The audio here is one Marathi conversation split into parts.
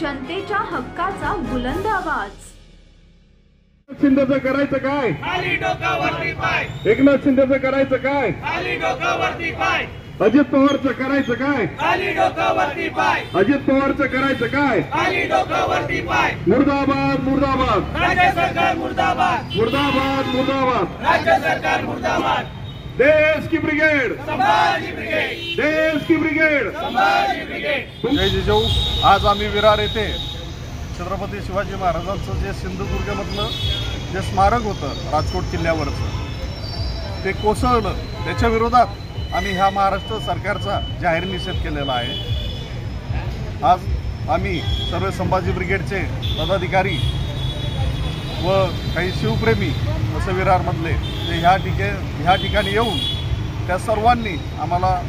जनतेच्या हक्काचा बुलंद आवाज। शिंदेचं करायचं काय? खाली डोकावरती पाय। एकनाथ शिंदेचं करायचं काय? खाली डोकावरती पाय। अजित पवारचं करायचं काय? खाली डोकावरती पाय। अजित पवारचं करायचं काय? खाली डोकावरती पाय। मुर्दाबाद मुर्दाबाद, राज्य सरकार मुर्दाबाद, मुर्दाबाद मुर्दाबाद, राज्य सरकार मुर्दाबाद। देश की ब्रिगेड, संभाजी ब्रिगेड, देश की ब्रिगेड, संभाजी ब्रिगेड। जय जिजाऊ। आज आम्ही विरार येथे छत्रपती शिवाजी महाराजांचं जे सिंधुदुर्गमधलं जे स्मारक होतं राजकोट किल्ल्यावरचं ते कोसळलं, त्याच्या विरोधात आम्ही ह्या महाराष्ट्र सरकारचा जाहीर निषेध केलेला आहे। आज आम्ही सर्व संभाजी ब्रिगेडचे पदाधिकारी व काही शिवप्रेमी असं विरारमधले जे ह्या ठिकाणी येऊन त्या सर्वांनी आम्हाला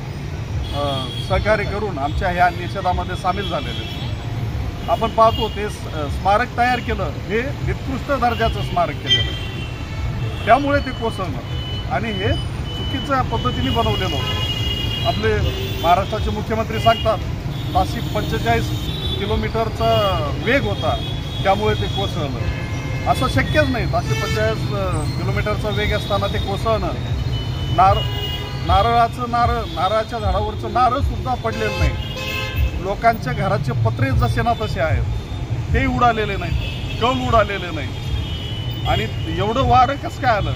सहकार्य करून आमच्या ह्या निषेधामध्ये सामील झालेले। आपण पाहतो ते स्मारक तयार केलं, हे निकृष्ट दर्जाचं स्मारक केलेलं, त्यामुळे ते कोसळलं आणि हे चुकीच्या पद्धतीने बनवलेलं होतं। आपले महाराष्ट्राचे मुख्यमंत्री सांगतात 545 किलोमीटरचा वेग होता, त्यामुळे ते कोसळलं। असं शक्यच नाही, 545 किलोमीटरचा वेग असताना ते कोसळणं। नारळाच्या झाडावरचं नारळ सुद्धा पडलेलं नाही, लोकांच्या घराचे पत्रे जसे ना तसे आहेत ते उडालेले नाहीत, कल उडालेले नाही। आणि एवढं वारं कसं काय आलं?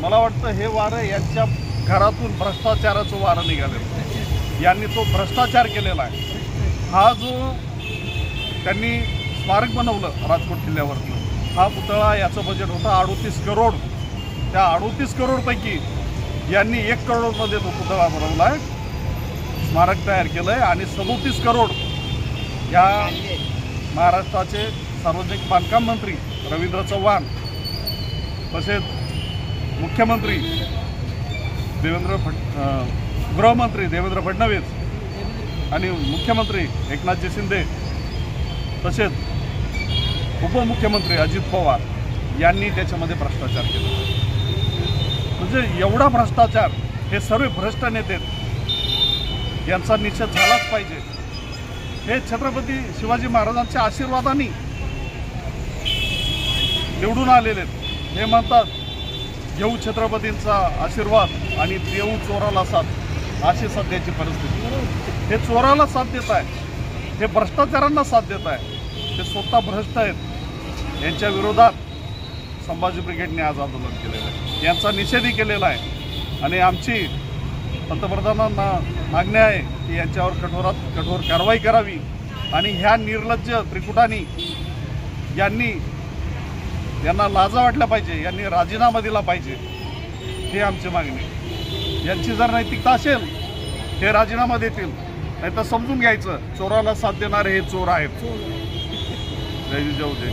मला वाटतं हे वारं यांच्या घरातून भ्रष्टाचाराचं वारं निघालेलं, यांनी तो भ्रष्टाचार केलेला आहे। हा जो त्यांनी स्मारक बनवलं राजकोट किल्ल्यावरनं, हा पुतळा याचं बजेट होतं 38 करोड। त्या 38 करोडपैकी यांनी 1 करोडमध्ये तो पुतळा बनवला आहे, स्मारक तयार केलं आहे। आणि 37 करोड या महाराष्ट्राचे सार्वजनिक बांधकाम मंत्री रवींद्र चव्हाण, तसेच मुख्यमंत्री गृहमंत्री देवेंद्र फडणवीस आणि मुख्यमंत्री एकनाथजी शिंदे, तसेच उपमुख्यमंत्री अजित पवार यांनी त्याच्यामध्ये भ्रष्टाचार केला। म्हणजे एवढा भ्रष्टाचार, हे सर्व भ्रष्ट नेते, यांचा निषेध झालाच पाहिजे। हे छत्रपती शिवाजी महाराजांच्या आशीर्वादाने निवडून आलेले, हे म्हणतात घेऊ छत्रपतींचा आशीर्वाद आणि देऊ चोराला साथ, अशी सध्याची परिस्थिती। हे चोराला साथ देत आहे, हे भ्रष्टाचारांना साथ देत आहे, ते स्वतः भ्रष्ट आहेत। यांच्या विरोधात संभाजी ब्रिगेडने आज आंदोलन केलेलं आहे, यांचा निषेधही केलेला आहे। आणि आमची पंतप्रधानांना मागणी आहे की यांच्यावर कठोरात कठोर कारवाई करावी आणि ह्या निर्लज्ज त्रिकुटांनी यांना लाजा वाटल्या पाहिजे, यांनी राजीनामा दिला पाहिजे, हे आमची मागणी। यांची जर नैतिकता असेल हे राजीनामा देतील, नाही तर समजून घ्यायचं चोराला साथ देणारे हे चोर आहेत। जय जिजाऊ जय।